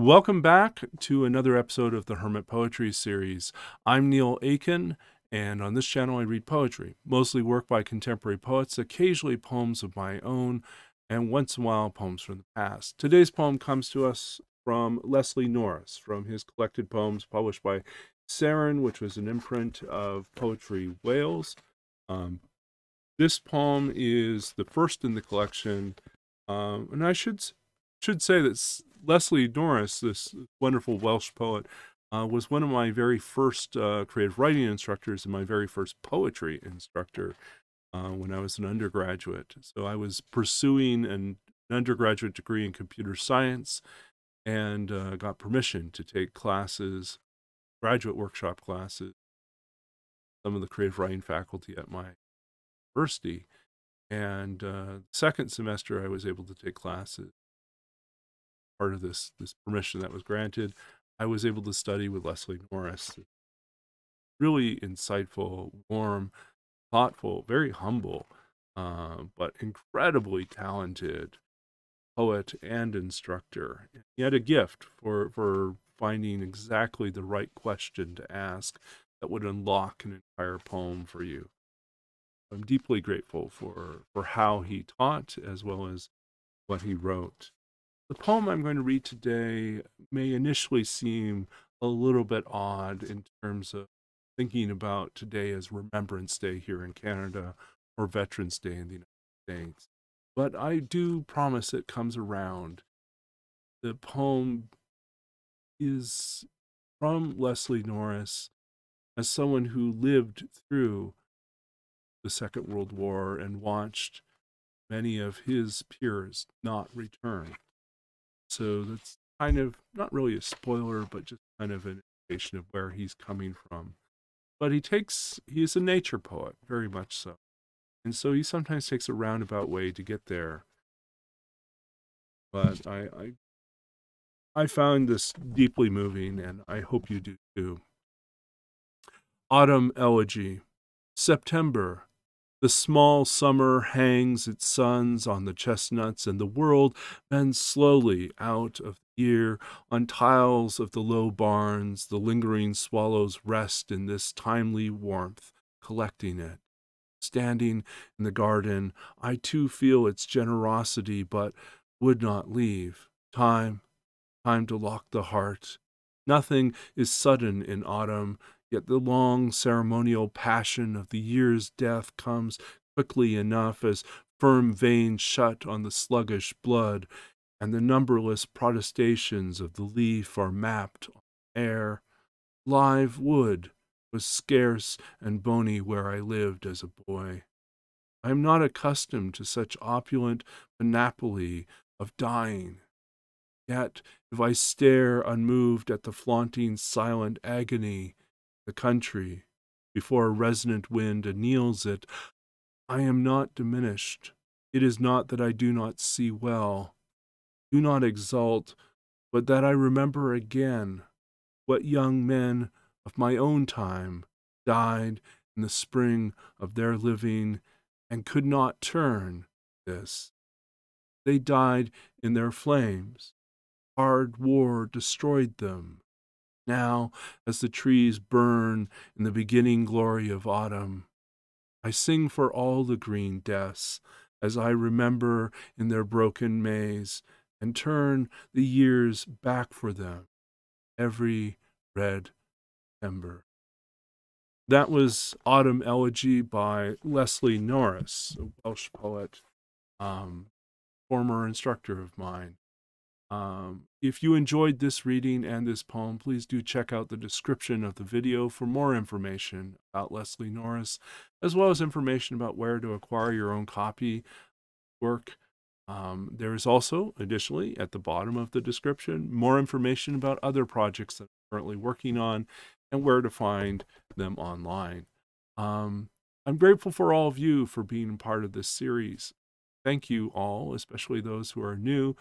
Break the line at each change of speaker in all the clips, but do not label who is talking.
Welcome back to another episode of the Hermit Poetry Series. I'm Neil Aitken, and on this channel I read poetry, mostly work by contemporary poets, occasionally poems of my own, and once in a while poems from the past. Today's poem comes to us from Leslie Norris, from his collected poems published by Seren, which was an imprint of Poetry Wales. This poem is the first in the collection, and I should say that Leslie Norris, this wonderful Welsh poet, was one of my very first creative writing instructors and my very first poetry instructor when I was an undergraduate. So I was pursuing an undergraduate degree in computer science and got permission to take classes, graduate workshop classes, some of the creative writing faculty at my university. And second semester, I was able to take classes. Part of this permission that was granted, I was able to study with Leslie Norris. Really insightful, warm, thoughtful, very humble, but incredibly talented poet and instructor. He had a gift for finding exactly the right question to ask that would unlock an entire poem for you. I'm deeply grateful for how he taught as well as what he wrote. The poem I'm going to read today may initially seem a little bit odd in terms of thinking about today as Remembrance Day here in Canada or Veterans Day in the United States. But I do promise it comes around. The poem is from Leslie Norris as someone who lived through the Second World War and watched many of his peers not return. So that's kind of not really a spoiler, but just kind of an indication of where he's coming from. But he's a nature poet, very much so. And so he sometimes takes a roundabout way to get there. But I found this deeply moving, and I hope you do too. Autumn Elegy. September. The small summer hangs its suns on the chestnuts, and the world bends slowly out of the year. On tiles of the low barns, the lingering swallows rest in this timely warmth, collecting it. Standing in the garden, I too feel its generosity, but would not leave. Time to lock the heart. Nothing is sudden in autumn, yet the long ceremonial passion of the year's death comes quickly enough as firm veins shut on the sluggish blood, and the numberless protestations of the leaf are mapped on air. Live wood was scarce and bony where I lived as a boy. I am not accustomed to such opulent panoply of dying. Yet, if I stare unmoved at the flaunting silent agony, the country, before a resonant wind anneals it, I am not diminished. It is not that I do not see well, do not exult, but that I remember again what young men of my own time died in the spring of their living and could not turn this. They died in their flames. Hard war destroyed them. Now, as the trees burn in the beginning glory of autumn, I sing for all the green deaths as I remember in their broken maze and turn the years back for them, every red ember. That was Autumn Elegy by Leslie Norris, a Welsh poet, former instructor of mine. If you enjoyed this reading and this poem, please do check out the description of the video for more information about Leslie Norris, as well as information about where to acquire your own copy work. There is also, additionally, at the bottom of the description, more information about other projects that I'm currently working on and where to find them online. I'm grateful for all of you for being part of this series. Thank you all, especially those who are new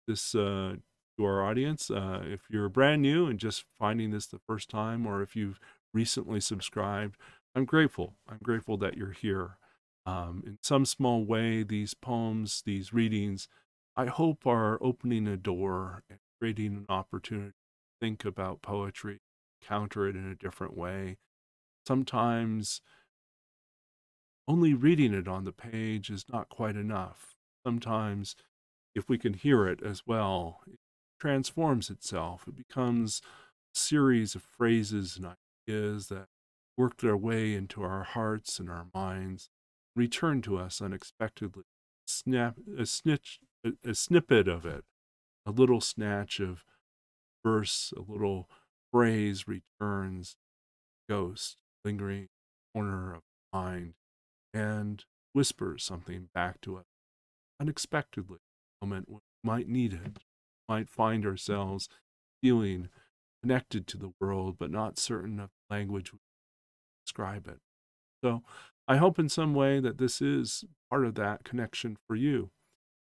to our audience. If you're brand new and just finding this the first time, or if you've recently subscribed, I'm grateful. I'm grateful that you're here. In some small way, these poems, these readings, I hope are opening a door and creating an opportunity to think about poetry, counter it in a different way. Sometimes only reading it on the page is not quite enough. Sometimes, if we can hear it as well, it transforms itself. It becomes a series of phrases and ideas that work their way into our hearts and our minds, return to us unexpectedly. A snippet of it, a little snatch of verse, a little phrase returns, ghost, lingering corner of the mind, and whispers something back to us unexpectedly. A moment when we might need it, might find ourselves feeling connected to the world, but not certain of the language we describe it. So I hope in some way that this is part of that connection for you.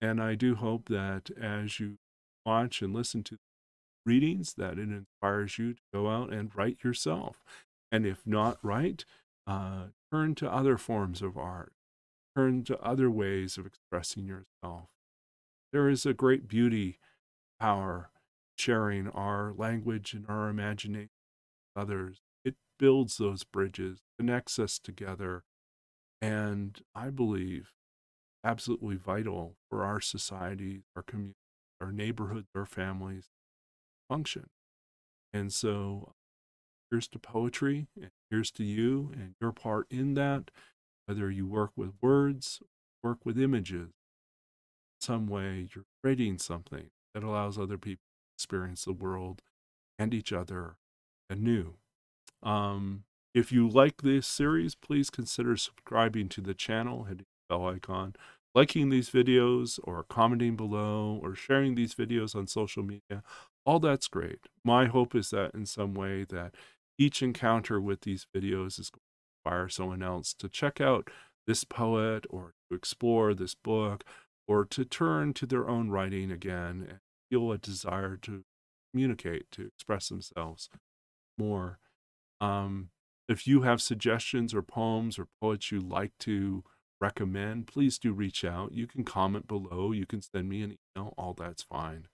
And I do hope that as you watch and listen to readings, that it inspires you to go out and write yourself. And if not write, turn to other forms of art, turn to other ways of expressing yourself. There is a great beauty, power, sharing our language and our imagination with others. It builds those bridges, connects us together, and I believe absolutely vital for our society, our community, our neighborhoods, our families function. And so here's to poetry, and here's to you and your part in that, whether you work with words, work with images, some way you're creating something that allows other people to experience the world and each other anew. If you like this series, please consider subscribing to the channel, hitting the bell icon, liking these videos, or commenting below, or sharing these videos on social media. All that's great. My hope is that in some way that each encounter with these videos is going to inspire someone else to check out this poet, or to explore this book, or to turn to their own writing again and feel a desire to communicate, to express themselves more. If you have suggestions or poems or poets you'd like to recommend, please do reach out. You can comment below. You can send me an email. All that's fine.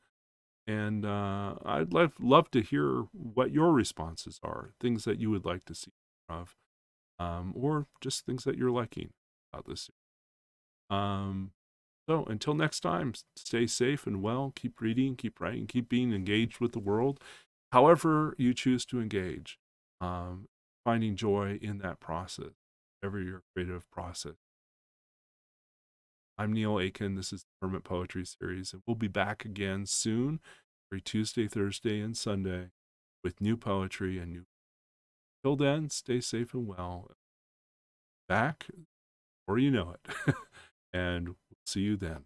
And I'd love to hear what your responses are, things that you would like to see more of, or just things that you're liking about this. So until next time, stay safe and well. Keep reading, keep writing, keep being engaged with the world, however you choose to engage. Finding joy in that process, whatever your creative process. I'm Neil Aitken. This is the Hermit Poetry Series, and we'll be back again soon, every Tuesday, Thursday, and Sunday, with new poetry and new. Till then, stay safe and well. Back, or you know it, and we'll see you then.